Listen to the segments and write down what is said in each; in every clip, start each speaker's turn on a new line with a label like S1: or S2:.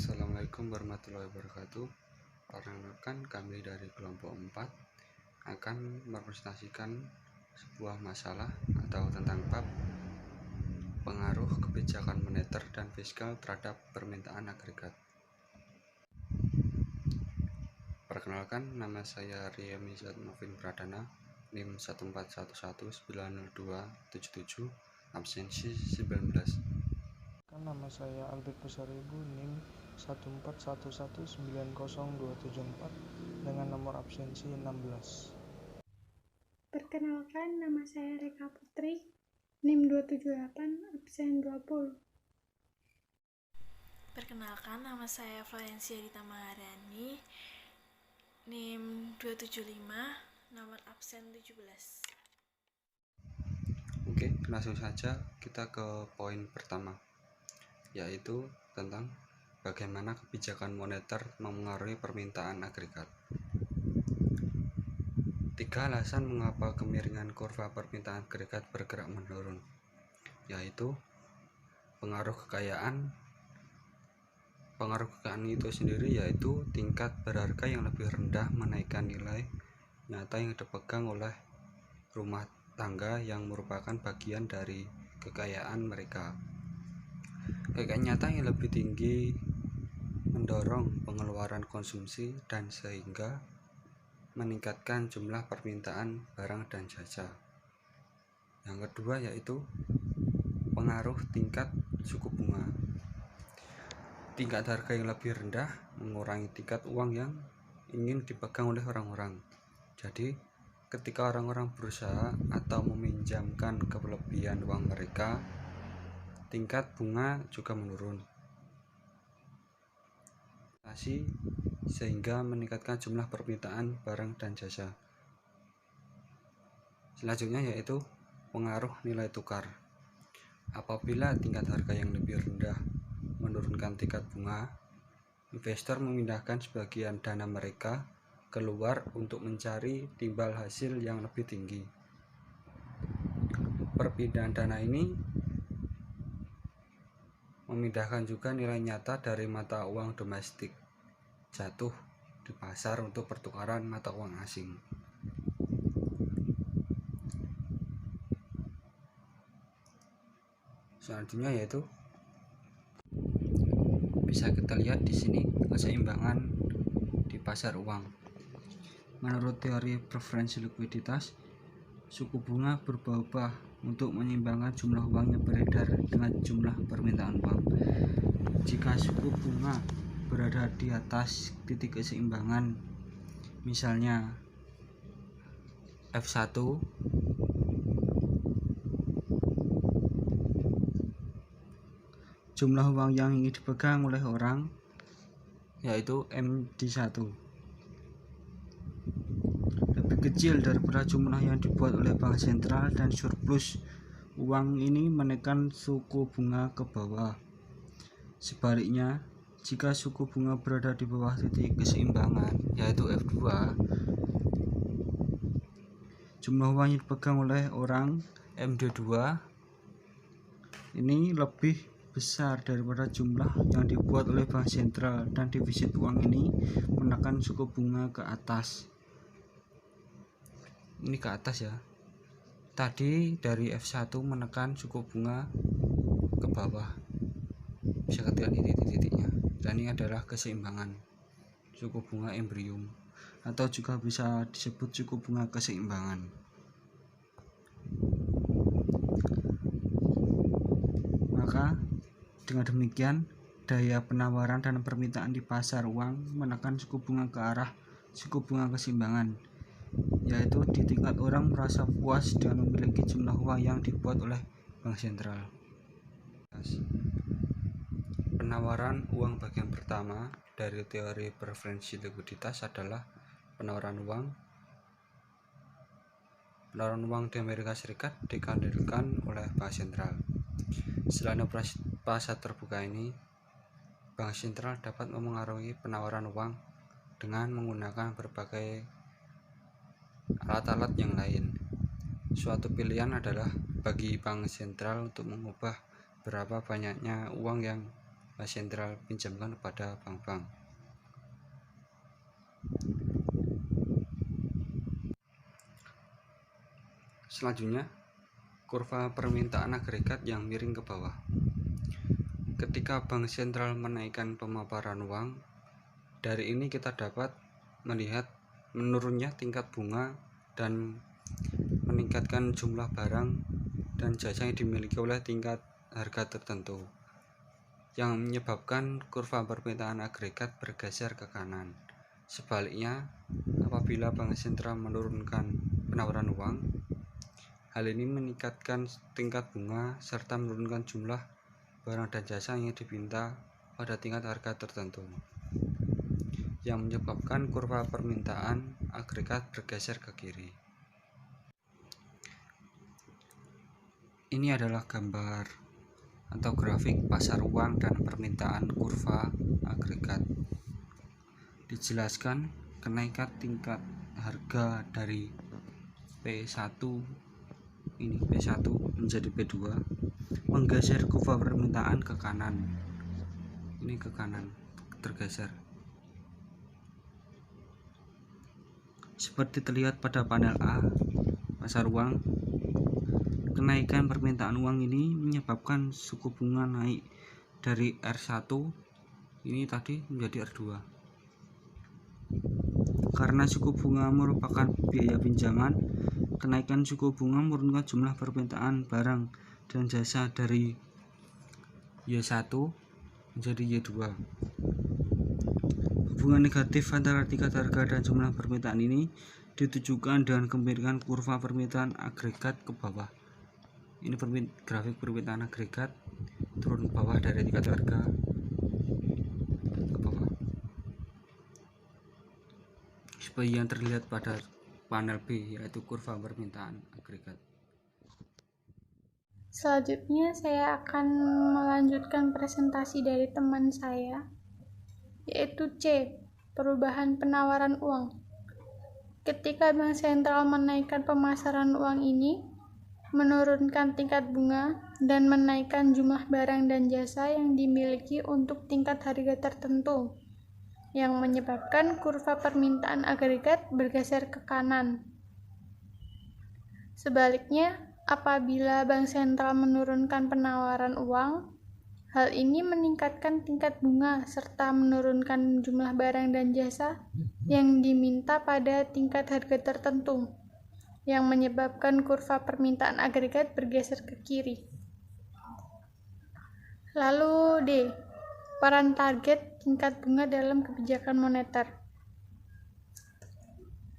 S1: Assalamualaikum warahmatullahi wabarakatuh. Perkenalkan, kami dari kelompok 4 akan merepresentasikan sebuah masalah atau tentang bab pengaruh kebijakan moneter dan fiskal terhadap permintaan agregat. Perkenalkan, nama saya Riyamizat Novin Pradana, NIM 141190277, absensi 19.
S2: Nama saya Albert Besaribu, NIM 141190274 dengan nomor absensi 16.
S3: Perkenalkan, nama saya Reka Putri, NIM 278, absen 20.
S4: Perkenalkan, nama saya Valencia Dita Maharani, NIM 275, nomor absen 17.
S1: Oke, langsung saja kita ke poin pertama, yaitu tentang bagaimana kebijakan moneter memengaruhi permintaan agregat. 3 alasan mengapa kemiringan kurva permintaan agregat bergerak menurun, yaitu pengaruh kekayaan itu sendiri, yaitu tingkat berharga yang lebih rendah menaikkan nilai nyata yang dipegang oleh rumah tangga yang merupakan bagian dari kekayaan mereka. Kekayaan nyata yang lebih tinggi mendorong pengeluaran konsumsi dan sehingga meningkatkan jumlah permintaan barang dan jasa. Yang kedua yaitu pengaruh tingkat suku bunga. Tingkat harga yang lebih rendah mengurangi tingkat uang yang ingin dipegang oleh orang-orang. Jadi ketika orang-orang berusaha atau meminjamkan kelebihan uang mereka, tingkat bunga juga menurun, sehingga meningkatkan jumlah permintaan barang dan jasa. Selanjutnya yaitu pengaruh nilai tukar. Apabila tingkat harga yang lebih rendah menurunkan tingkat bunga, investor memindahkan sebagian dana mereka keluar untuk mencari timbal hasil yang lebih tinggi. Perpindahan dana ini memindahkan juga nilai nyata dari mata uang domestik jatuh di pasar untuk pertukaran mata uang asing. Selanjutnya yaitu bisa kita lihat di sini keseimbangan di pasar uang. Menurut teori preferensi likuiditas, suku bunga berubah-ubah untuk menyeimbangkan jumlah uang yang beredar dengan jumlah permintaan uang. Jika suku bunga berada di atas titik keseimbangan, misalnya F1, jumlah uang yang ingin dipegang oleh orang yaitu MD1 lebih kecil daripada jumlah yang dibuat oleh bank sentral, dan surplus uang ini menekan suku bunga ke bawah. Sebaliknya, jika suku bunga berada di bawah titik keseimbangan yaitu F2, jumlah uang yang dipegang oleh orang MD2 ini lebih besar daripada jumlah yang dibuat oleh bank sentral, dan defisit uang ini menekan suku bunga ke atas. Ini ke atas ya. Tadi dari F1 menekan suku bunga ke bawah. Bisa kita lihat titik-titiknya. Dan ini adalah keseimbangan suku bunga embryum, atau juga bisa disebut suku bunga keseimbangan. Maka dengan demikian, daya penawaran dan permintaan di pasar uang menekan suku bunga ke arah suku bunga keseimbangan, yaitu di tingkat orang merasa puas dengan memiliki jumlah uang yang dibuat oleh bank sentral. Penawaran uang bagian pertama dari teori preferensi likuiditas adalah penawaran uang di Amerika Serikat dikendalikan oleh bank sentral. Selain operasi pasar terbuka ini, bank sentral dapat memengaruhi penawaran uang dengan menggunakan berbagai alat-alat yang lain. Suatu pilihan adalah bagi bank sentral untuk mengubah berapa banyaknya uang yang Bank Sentral pinjamkan kepada bank-bank. Selanjutnya, kurva permintaan agregat yang miring ke bawah. Ketika bank sentral menaikkan pemaparan uang, dari ini kita dapat melihat menurunnya tingkat bunga dan meningkatkan jumlah barang dan jasa yang dimiliki oleh tingkat harga tertentu, yang menyebabkan kurva permintaan agregat bergeser ke kanan. Sebaliknya, apabila bank sentral menurunkan penawaran uang, hal ini meningkatkan tingkat bunga serta menurunkan jumlah barang dan jasa yang diminta pada tingkat harga tertentu, yang menyebabkan kurva permintaan agregat bergeser ke kiri. Ini adalah gambar atau grafik pasar uang dan permintaan kurva agregat. Dijelaskan kenaikan tingkat harga dari P1 menjadi P2 menggeser kurva permintaan ke kanan. Ini ke kanan tergeser. Seperti terlihat pada panel A, pasar uang, kenaikan permintaan uang ini menyebabkan suku bunga naik dari R1 ini tadi menjadi R2. Karena suku bunga merupakan biaya pinjaman, kenaikan suku bunga menurunkan jumlah permintaan barang dan jasa dari Y1 menjadi Y2. Hubungan negatif antara tingkat harga dan jumlah permintaan ini ditujukan dengan kemiringan kurva permintaan agregat ke bawah. Ini grafik permintaan agregat turun ke bawah dari tingkat harga ke bawah. Seperti yang terlihat pada panel B, yaitu kurva permintaan agregat.
S3: Selanjutnya saya akan melanjutkan presentasi dari teman saya, yaitu C, perubahan penawaran uang. Ketika bank sentral menaikkan pemasaran uang ini, menurunkan tingkat bunga, dan menaikkan jumlah barang dan jasa yang dimiliki untuk tingkat harga tertentu, yang menyebabkan kurva permintaan agregat bergeser ke kanan. Sebaliknya, apabila bank sentral menurunkan penawaran uang, hal ini meningkatkan tingkat bunga serta menurunkan jumlah barang dan jasa yang diminta pada tingkat harga tertentu, yang menyebabkan kurva permintaan agregat bergeser ke kiri. Lalu D, peran target tingkat bunga dalam kebijakan moneter.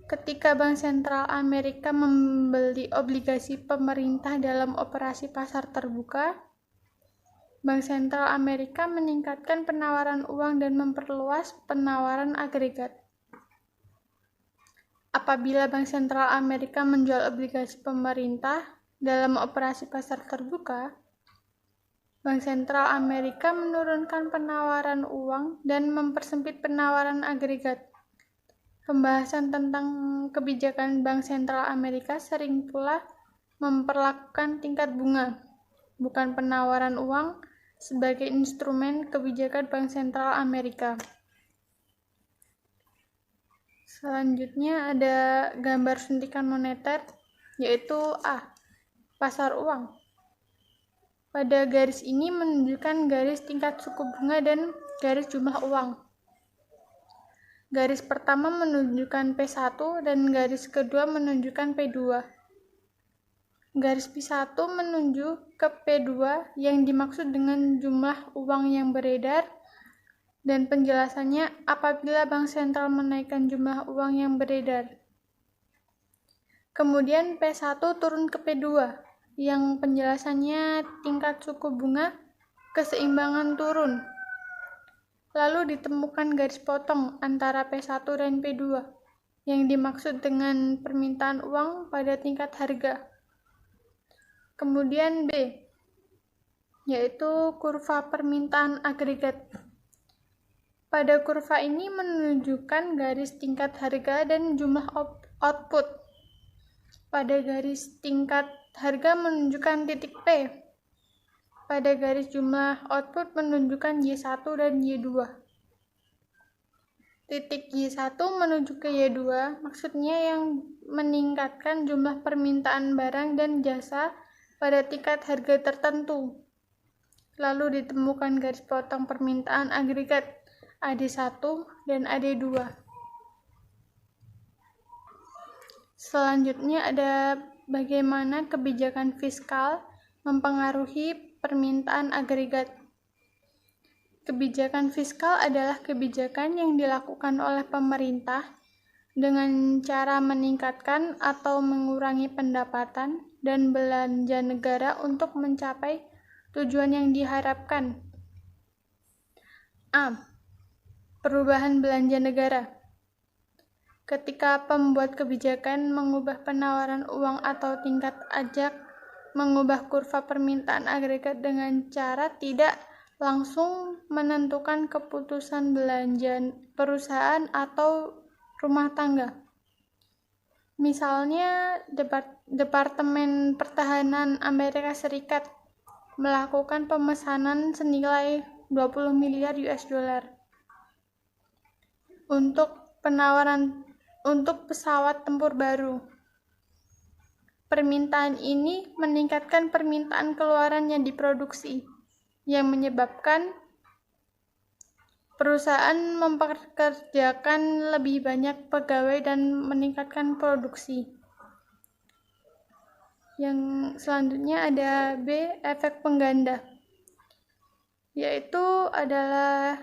S3: Ketika Bank Sentral Amerika membeli obligasi pemerintah dalam operasi pasar terbuka, Bank Sentral Amerika meningkatkan penawaran uang dan memperluas penawaran agregat. Apabila Bank Sentral Amerika menjual obligasi pemerintah dalam operasi pasar terbuka, Bank Sentral Amerika menurunkan penawaran uang dan mempersempit penawaran agregat. Pembahasan tentang kebijakan Bank Sentral Amerika sering pula memperlakukan tingkat bunga, bukan penawaran uang, sebagai instrumen kebijakan Bank Sentral Amerika. Selanjutnya ada gambar suntikan moneter, yaitu A, pasar uang. Pada garis ini menunjukkan garis tingkat suku bunga dan garis jumlah uang. Garis pertama menunjukkan P1 dan garis kedua menunjukkan P2. Garis P1 menunjuk ke P2 yang dimaksud dengan jumlah uang yang beredar, dan penjelasannya apabila bank sentral menaikkan jumlah uang yang beredar. Kemudian P1 turun ke P2 yang penjelasannya tingkat suku bunga keseimbangan turun. Lalu ditemukan garis potong antara P1 dan P2 yang dimaksud dengan permintaan uang pada tingkat harga. Kemudian B, yaitu kurva permintaan agregat. Pada kurva ini menunjukkan garis tingkat harga dan jumlah output. Pada garis tingkat harga menunjukkan titik P. pada garis jumlah output menunjukkan Y1 dan Y2. Titik Y1 menuju ke Y2 maksudnya yang meningkatkan jumlah permintaan barang dan jasa pada tingkat harga tertentu. Lalu ditemukan garis potong permintaan agregat AD1 dan AD2. Selanjutnya ada bagaimana kebijakan fiskal mempengaruhi permintaan agregat. Kebijakan fiskal adalah kebijakan yang dilakukan oleh pemerintah dengan cara meningkatkan atau mengurangi pendapatan dan belanja negara untuk mencapai tujuan yang diharapkan. A. Perubahan belanja negara. Ketika pembuat kebijakan mengubah penawaran uang atau tingkat ajak, mengubah kurva permintaan agregat dengan cara tidak langsung menentukan keputusan belanja perusahaan atau rumah tangga. Misalnya, Departemen Pertahanan Amerika Serikat melakukan pemesanan senilai 20 miliar US dollar untuk pesawat tempur baru. Permintaan ini meningkatkan permintaan keluaran yang diproduksi, yang menyebabkan perusahaan mempekerjakan lebih banyak pegawai dan meningkatkan produksi. Yang selanjutnya ada B, efek pengganda, yaitu adalah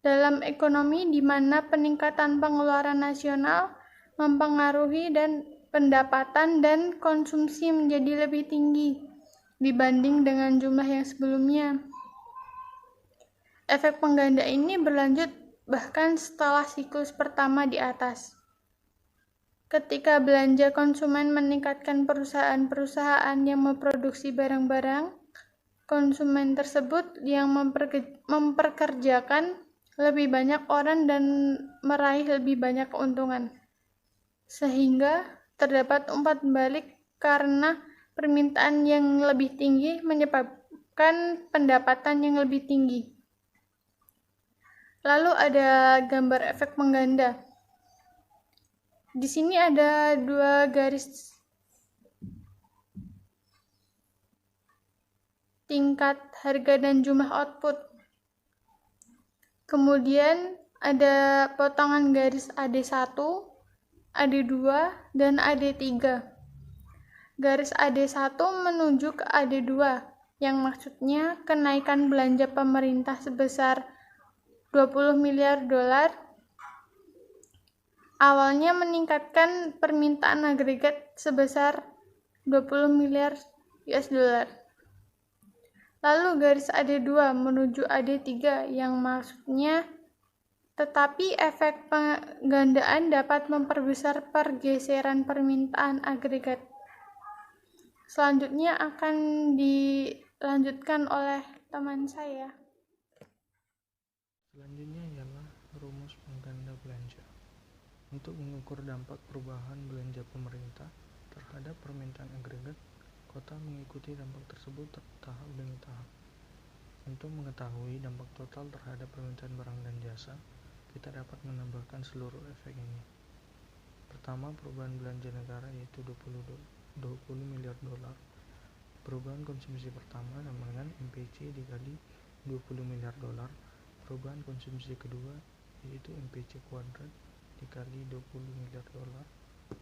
S3: dalam ekonomi di mana peningkatan pengeluaran nasional mempengaruhi dan pendapatan dan konsumsi menjadi lebih tinggi dibanding dengan jumlah yang sebelumnya. Efek pengganda ini berlanjut bahkan setelah siklus pertama di atas. Ketika belanja konsumen meningkatkan perusahaan-perusahaan yang memproduksi barang-barang, konsumen tersebut yang memperkerjakan lebih banyak orang dan meraih lebih banyak keuntungan. Sehingga terdapat umpat balik karena permintaan yang lebih tinggi menyebabkan pendapatan yang lebih tinggi. Lalu ada gambar efek pengganda. Di sini ada dua garis tingkat harga dan jumlah output. Kemudian ada potongan garis AD1, AD2, dan AD3. Garis AD1 menuju ke AD2, yang maksudnya kenaikan belanja pemerintah sebesar 20 miliar dolar awalnya meningkatkan permintaan agregat sebesar 20 miliar US dollar. Lalu garis AD2 menuju AD3 yang maksudnya tetapi efek penggandaan dapat memperbesar pergeseran permintaan agregat. Selanjutnya akan dilanjutkan oleh teman saya.
S2: Selanjutnya ialah rumus pengganda belanja. Untuk mengukur dampak perubahan belanja pemerintah terhadap permintaan agregat, kota mengikuti dampak tersebut tahap demi tahap. Untuk mengetahui dampak total terhadap permintaan barang dan jasa, kita dapat menambahkan seluruh efek ini. Pertama, perubahan belanja negara yaitu 20 miliar dolar. Perubahan konsumsi pertama sama dengan MPC dikali 20 miliar dolar. Perubahan konsumsi kedua yaitu MPC kuadrat dikali 20 miliar dolar.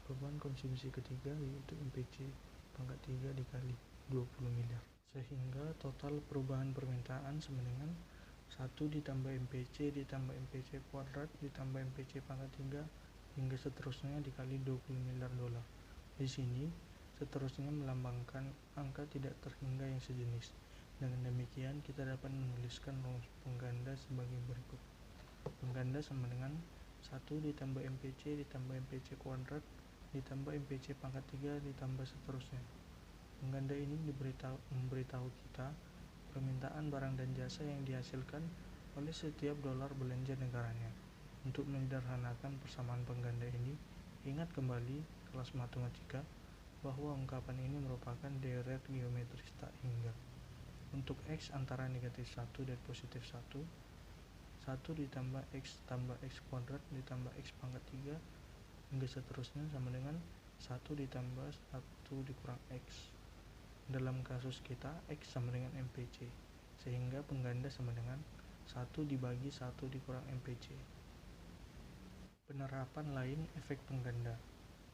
S2: Perubahan konsumsi ketiga yaitu MPC pangkat 3 dikali 20 miliar. Sehingga total perubahan permintaan sama dengan 1 ditambah MPC ditambah MPC kuadrat ditambah MPC pangkat 3 hingga seterusnya dikali 20 miliar dolar. Di sini seterusnya melambangkan angka tidak terhingga yang sejenis. Dengan demikian kita dapat menuliskan rumus pengganda sebagai berikut. Pengganda sama dengan 1 ditambah MPC ditambah MPC kuadrat ditambah MPC pangkat 3 ditambah seterusnya. Pengganda ini memberitahu kita permintaan barang dan jasa yang dihasilkan oleh setiap dolar belanja negaranya. Untuk menyederhanakan persamaan pengganda ini, ingat kembali kelas matematika bahwa ungkapan ini merupakan deret geometris tak hingga. Untuk X antara negatif 1 dan positif 1, 1 ditambah X tambah X kuadrat ditambah X pangkat 3 hingga seterusnya sama dengan 1 ditambah 1 dikurang X. Dalam kasus kita, X sama dengan MPC, sehingga pengganda sama dengan 1 dibagi 1 dikurang MPC. Penerapan lain efek pengganda.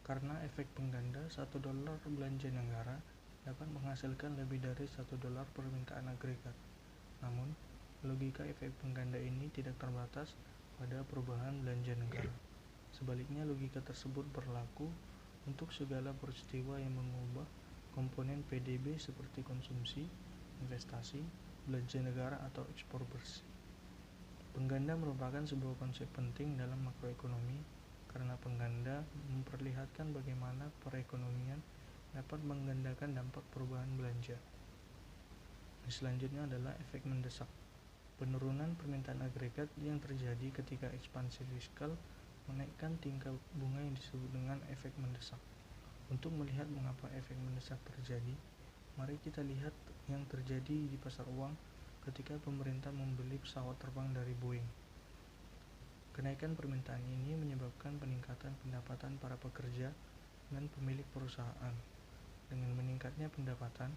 S2: Karena efek pengganda, $1 belanja negara dapat menghasilkan lebih dari $1 permintaan agregat. Namun, logika efek pengganda ini tidak terbatas pada perubahan belanja negara. Sebaliknya, logika tersebut berlaku untuk segala peristiwa yang mengubah komponen PDB seperti konsumsi, investasi, belanja negara, atau ekspor bersih. Pengganda merupakan sebuah konsep penting dalam makroekonomi karena pengganda memperlihatkan bagaimana perekonomian dapat menggandakan dampak perubahan belanja. Selanjutnya adalah efek mendesak. Penurunan permintaan agregat yang terjadi ketika ekspansi fiskal menaikkan tingkat bunga yang disebut dengan efek mendesak. Untuk melihat mengapa efek mendesak terjadi, mari kita lihat yang terjadi di pasar uang ketika pemerintah membeli pesawat terbang dari Boeing. Kenaikan permintaan ini menyebabkan peningkatan pendapatan para pekerja dan pemilik perusahaan. Dengan meningkatnya pendapatan,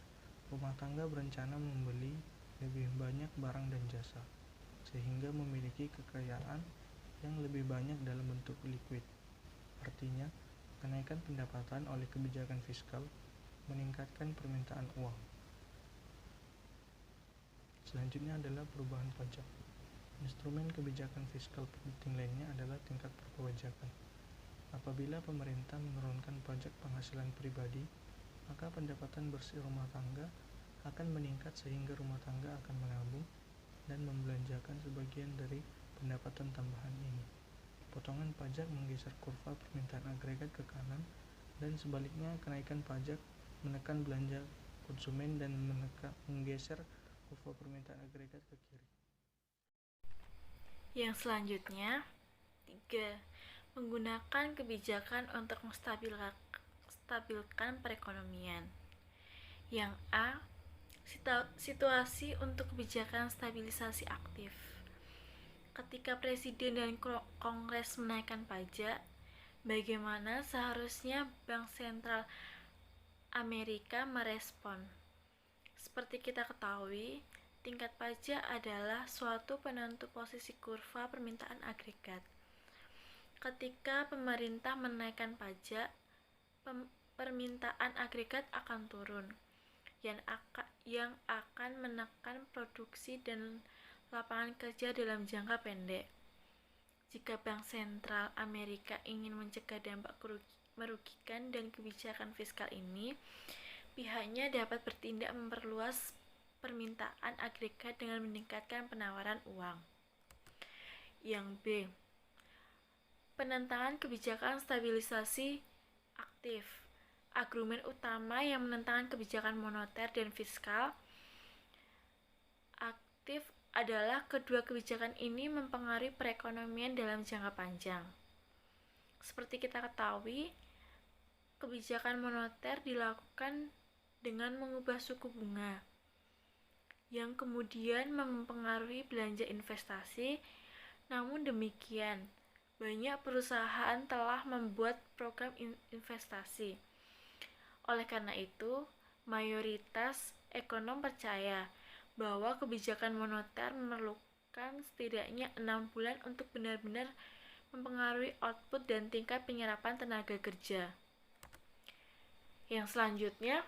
S2: rumah tangga berencana membeli lebih banyak barang dan jasa, sehingga memiliki kekayaan yang lebih banyak dalam bentuk likuid. Artinya, kenaikan pendapatan oleh kebijakan fiskal meningkatkan permintaan uang. Selanjutnya adalah perubahan pajak. Instrumen kebijakan fiskal penting lainnya adalah tingkat perpajakan. Apabila pemerintah menurunkan pajak penghasilan pribadi, maka pendapatan bersih rumah tangga akan meningkat sehingga rumah tangga akan menabung dan membelanjakan sebagian dari pendapatan tambahan ini. Potongan pajak menggeser kurva permintaan agregat ke kanan dan sebaliknya kenaikan pajak menekan belanja konsumen dan menggeser kurva permintaan agregat ke kiri.
S4: Yang selanjutnya, 3. Menggunakan kebijakan untuk menstabilkan perekonomian. Yang A. Situasi untuk kebijakan stabilisasi aktif. Ketika Presiden dan Kongres menaikkan pajak, bagaimana seharusnya Bank Sentral Amerika merespon? Seperti kita ketahui, tingkat pajak adalah suatu penentu posisi kurva permintaan agregat. Ketika pemerintah menaikkan pajak, permintaan agregat akan turun, yang akan menekan produksi dan lapangan kerja dalam jangka pendek. Jika Bank Sentral Amerika ingin mencegah dampak merugikan dan kebijakan fiskal ini, pihaknya dapat bertindak memperluas permintaan agregat dengan meningkatkan penawaran uang. Yang B. Penentangan kebijakan stabilisasi aktif. Argumen utama yang menentang kebijakan moneter dan fiskal aktif adalah kedua kebijakan ini mempengaruhi perekonomian dalam jangka panjang. Seperti kita ketahui, kebijakan moneter dilakukan dengan mengubah suku bunga, yang kemudian mempengaruhi belanja investasi. Namun demikian, banyak perusahaan telah membuat program investasi. Oleh karena itu, mayoritas ekonom percaya bahwa kebijakan moneter memerlukan setidaknya 6 bulan untuk benar-benar mempengaruhi output dan tingkat penyerapan tenaga kerja. Yang selanjutnya,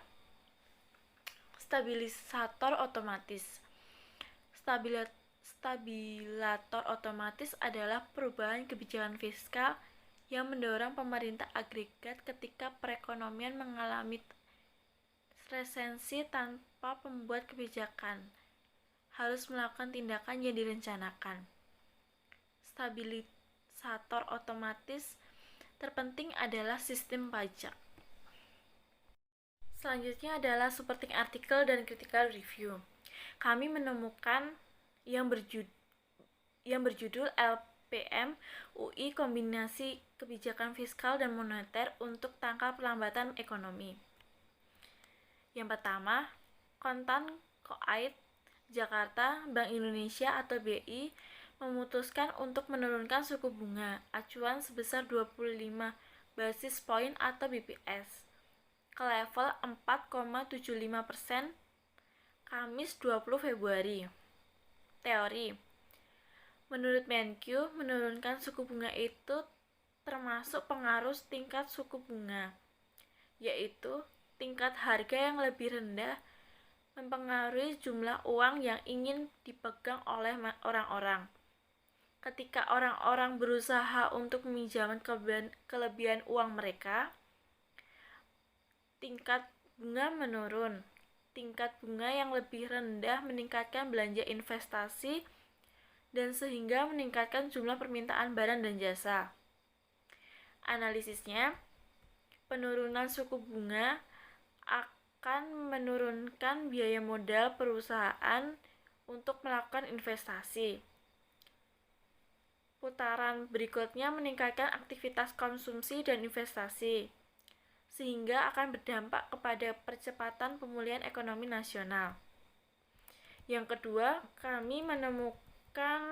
S4: stabilisator otomatis. Stabilisator otomatis adalah perubahan kebijakan fiskal yang mendorong pemerintah agregat ketika perekonomian mengalami resesi tanpa pembuat kebijakan harus melakukan tindakan yang direncanakan. Stabilisator otomatis terpenting adalah sistem pajak. Selanjutnya adalah supporting article dan critical review. Kami menemukan yang berjudul LPM UI Kombinasi Kebijakan Fiskal dan Moneter untuk Tangkal Perlambatan Ekonomi. Yang pertama, Koait, Jakarta, Bank Indonesia atau BI memutuskan untuk menurunkan suku bunga acuan sebesar 25 basis point atau BPS ke level 4,75% Kamis 20 Februari. Teori. Menurut Menkyu, menurunkan suku bunga itu termasuk pengaruh tingkat suku bunga, yaitu tingkat harga yang lebih rendah mempengaruhi jumlah uang yang ingin dipegang oleh orang-orang. Ketika orang-orang berusaha untuk meminjamkan kelebihan uang mereka, tingkat bunga menurun. Tingkat bunga yang lebih rendah meningkatkan belanja investasi dan sehingga meningkatkan jumlah permintaan barang dan jasa. Analisisnya, penurunan suku bunga akan menurunkan biaya modal perusahaan untuk melakukan investasi. Putaran berikutnya meningkatkan aktivitas konsumsi dan investasi, sehingga akan berdampak kepada percepatan pemulihan ekonomi nasional. Yang kedua, kami menemukan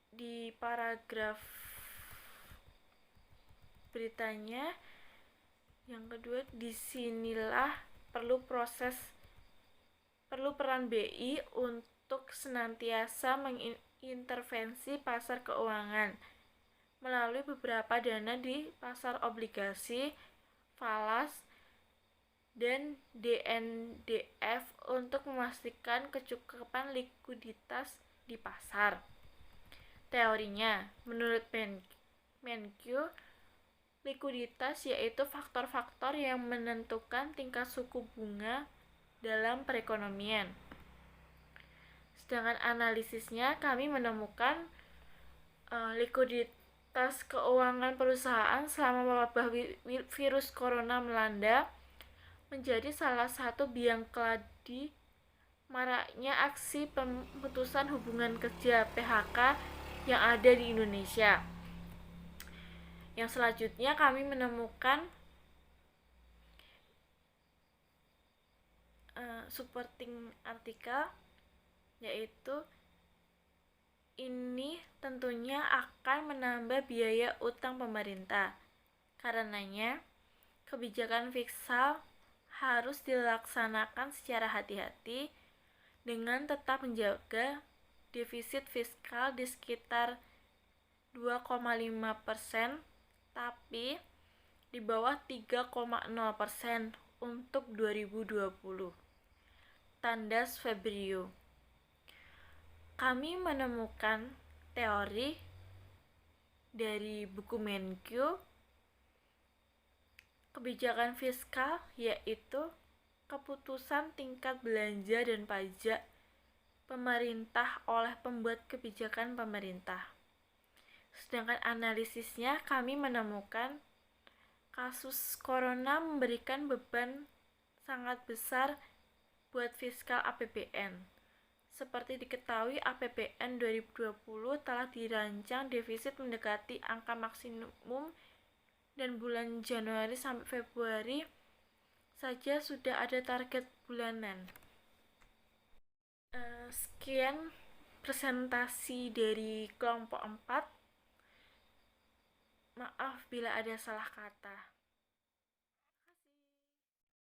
S4: di paragraf beritanya yang kedua, disinilah perlu peran BI untuk senantiasa mengintervensi pasar keuangan melalui beberapa dana di pasar obligasi, falas, dan DNDF untuk memastikan kecukupan likuiditas di pasar. Teorinya, menurut Menkyu, likuiditas yaitu faktor-faktor yang menentukan tingkat suku bunga dalam perekonomian. Sedangkan analisisnya, kami menemukan likuiditas keuangan perusahaan selama wabah virus corona melanda menjadi salah satu biang keladi maraknya aksi pemutusan hubungan kerja (PHK) yang ada di Indonesia. Yang selanjutnya kami menemukan supporting artikel, yaitu ini tentunya akan menambah biaya utang pemerintah. Karenanya, kebijakan fiskal harus dilaksanakan secara hati-hati dengan tetap menjaga defisit fiskal di sekitar 2,5%, tapi di bawah 3,0% untuk 2020. Tandas Febrio. Kami menemukan teori dari buku Menkyu, kebijakan fiskal yaitu keputusan tingkat belanja dan pajak pemerintah oleh pembuat kebijakan pemerintah. Sedangkan analisisnya, kami menemukan kasus corona memberikan beban sangat besar buat fiskal APBN. Seperti diketahui, APBN 2020 telah dirancang defisit mendekati angka maksimum dan bulan Januari sampai Februari saja sudah ada target bulanan. Sekian presentasi dari kelompok 4. Maaf bila ada salah kata.